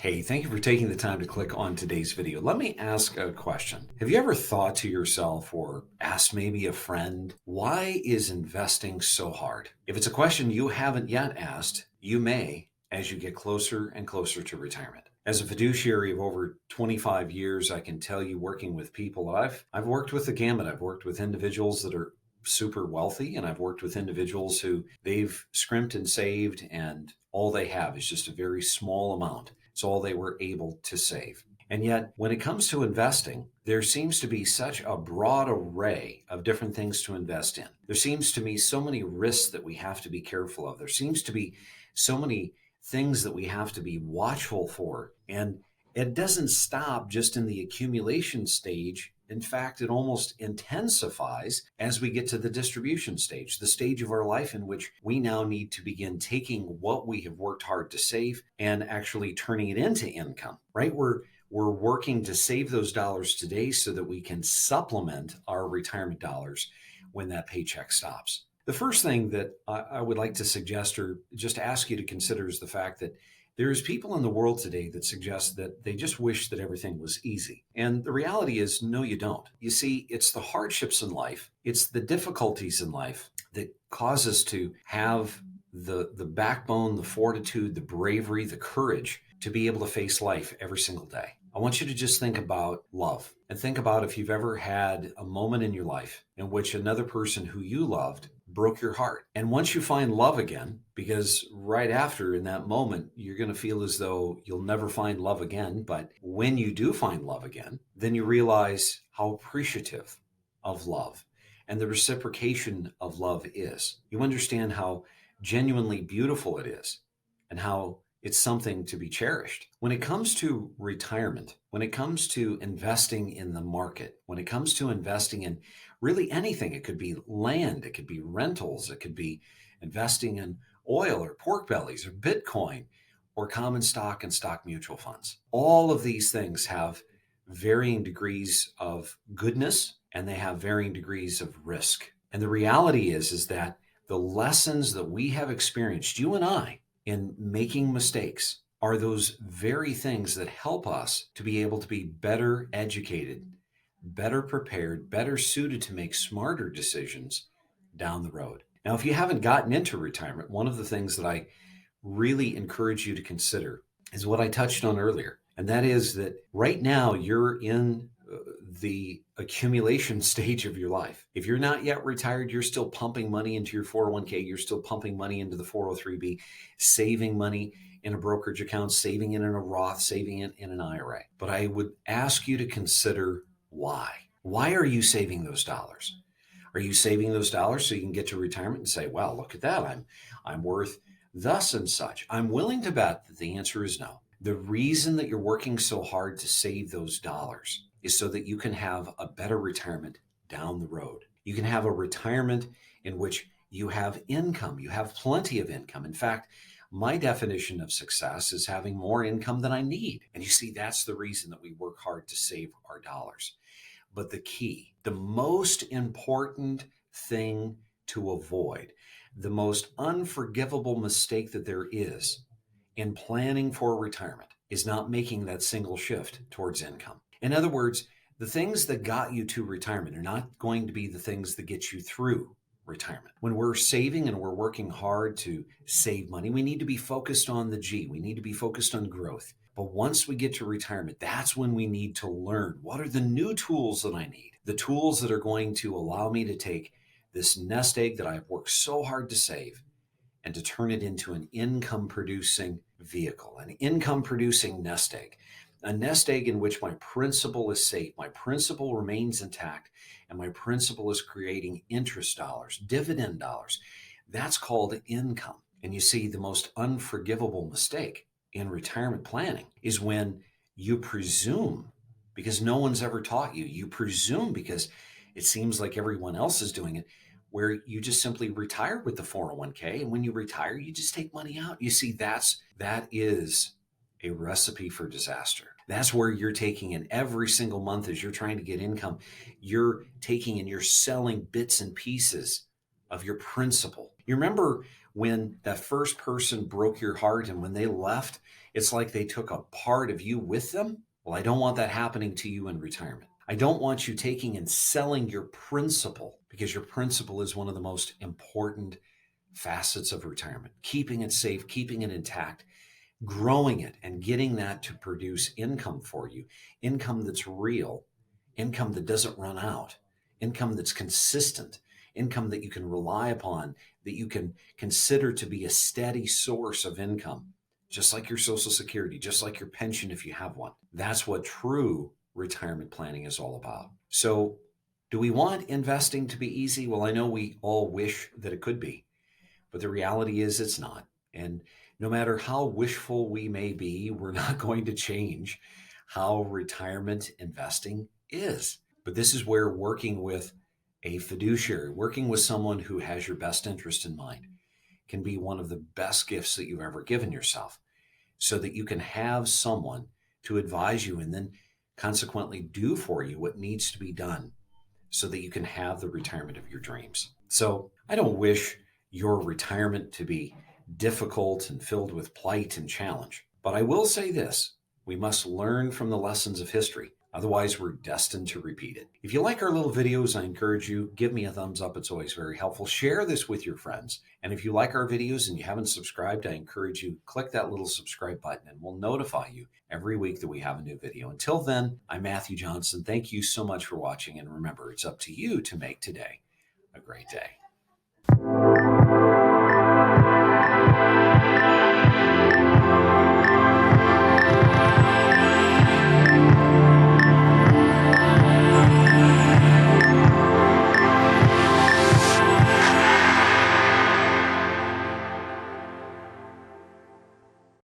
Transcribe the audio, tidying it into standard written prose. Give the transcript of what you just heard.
Hey, thank you for taking the time to click on today's video. Let me ask a question. Have you ever thought to yourself or asked maybe a friend, why is investing so hard? If it's a question you haven't yet asked, you may as you get closer and closer to retirement. As a fiduciary of over 25 years, I can tell you working with people, I've worked with the gamut. I've worked with individuals that are super wealthy, and I've worked with individuals who they've scrimped and saved, and all they have is just a very small amount. It's all they were able to save. And yet, when it comes to investing, there seems to be such a broad array of different things to invest in. There seems to be so many risks that we have to be careful of. There seems to be so many things that we have to be watchful for. And it doesn't stop just in the accumulation stage. In fact, it almost intensifies as we get to the distribution stage, the stage of our life in which we now need to begin taking what we have worked hard to save and actually turning it into income, right? We're working to save those dollars today so that we can supplement our retirement dollars when that paycheck stops. The first thing that I would like to suggest or just ask you to consider is the fact that there's people in the world today that suggest that they just wish that everything was easy. And the reality is, no, you don't. You see, it's the hardships in life, it's the difficulties in life that cause us to have the backbone, the fortitude, the bravery, the courage to be able to face life every single day. I want you to just think about love and think about if you've ever had a moment in your life in which another person who you loved broke your heart. And once you find love again, because right after in that moment, you're going to feel as though you'll never find love again. But when you do find love again, then you realize how appreciative of love and the reciprocation of love is. You understand how genuinely beautiful it is and how it's something to be cherished. When it comes to retirement, when it comes to investing in the market, when it comes to investing in really anything, it could be land, it could be rentals, it could be investing in oil or pork bellies or Bitcoin or common stock and stock mutual funds. All of these things have varying degrees of goodness and they have varying degrees of risk. And the reality is that the lessons that we have experienced, you and I, in making mistakes are those very things that help us to be able to be better educated, better prepared, better suited to make smarter decisions down the road. Now, if you haven't gotten into retirement, one of the things that I really encourage you to consider is what I touched on earlier. And that is that right now you're in the accumulation stage of your life. If you're not yet retired, you're still pumping money into your 401k, you're still pumping money into the 403b, saving money in a brokerage account, saving it in a Roth, saving it in an IRA. But I would ask you to consider why. Why are you saving those dollars? Are you saving those dollars so you can get to retirement and say, well, look at that, I'm worth thus and such? I'm willing to bet that the answer is no. The reason that you're working so hard to save those dollars is so that you can have a better retirement down the road. You can have a retirement in which you have income, you have plenty of income. In fact, my definition of success is having more income than I need. And you see, that's the reason that we work hard to save our dollars. But the key, the most important thing to avoid, the most unforgivable mistake that there is in planning for retirement is not making that single shift towards income. In other words, the things that got you to retirement are not going to be the things that get you through retirement. When we're saving and we're working hard to save money, we need to be focused on the G. We need to be focused on growth. But once we get to retirement, that's when we need to learn what are the new tools that I need, the tools that are going to allow me to take this nest egg that I've worked so hard to save and to turn it into an income producing vehicle, an income producing nest egg, a nest egg in which my principal is safe, my principal remains intact, and my principal is creating interest dollars, dividend dollars. That's called income. And you see, the most unforgivable mistake in retirement planning is when you presume, because no one's ever taught you, you presume because it seems like everyone else is doing it, where you just simply retire with the 401k. And when you retire, you just take money out. You see, that is a recipe for disaster. That's where you're taking in every single month as you're trying to get income. You're taking and you're selling bits and pieces of your principal. You remember when that first person broke your heart and when they left, it's like they took a part of you with them. Well, I don't want that happening to you in retirement. I don't want you taking and selling your principal, because your principal is one of the most important facets of retirement. Keeping it safe, keeping it intact, growing it, and getting that to produce income for you, income that's real, income that doesn't run out, income that's consistent, income that you can rely upon, that you can consider to be a steady source of income, just like your Social Security, just like your pension if you have one. That's what true retirement planning is all about. So, do we want investing to be easy? Well, I know we all wish that it could be, but the reality is it's not. And no matter how wishful we may be, we're not going to change how retirement investing is. But this is where working with a fiduciary, working with someone who has your best interest in mind, can be one of the best gifts that you've ever given yourself, so that you can have someone to advise you and then consequently do for you what needs to be done so that you can have the retirement of your dreams. So I don't wish your retirement to be difficult and filled with plight and challenge. But I will say this: we must learn from the lessons of history. Otherwise, we're destined to repeat it. If you like our little videos, I encourage you, give me a thumbs up. It's always very helpful. Share this with your friends. And if you like our videos and you haven't subscribed, I encourage you, click that little subscribe button and we'll notify you every week that we have a new video. Until then, I'm Matthew Johnson. Thank you so much for watching. And remember, it's up to you to make today a great day.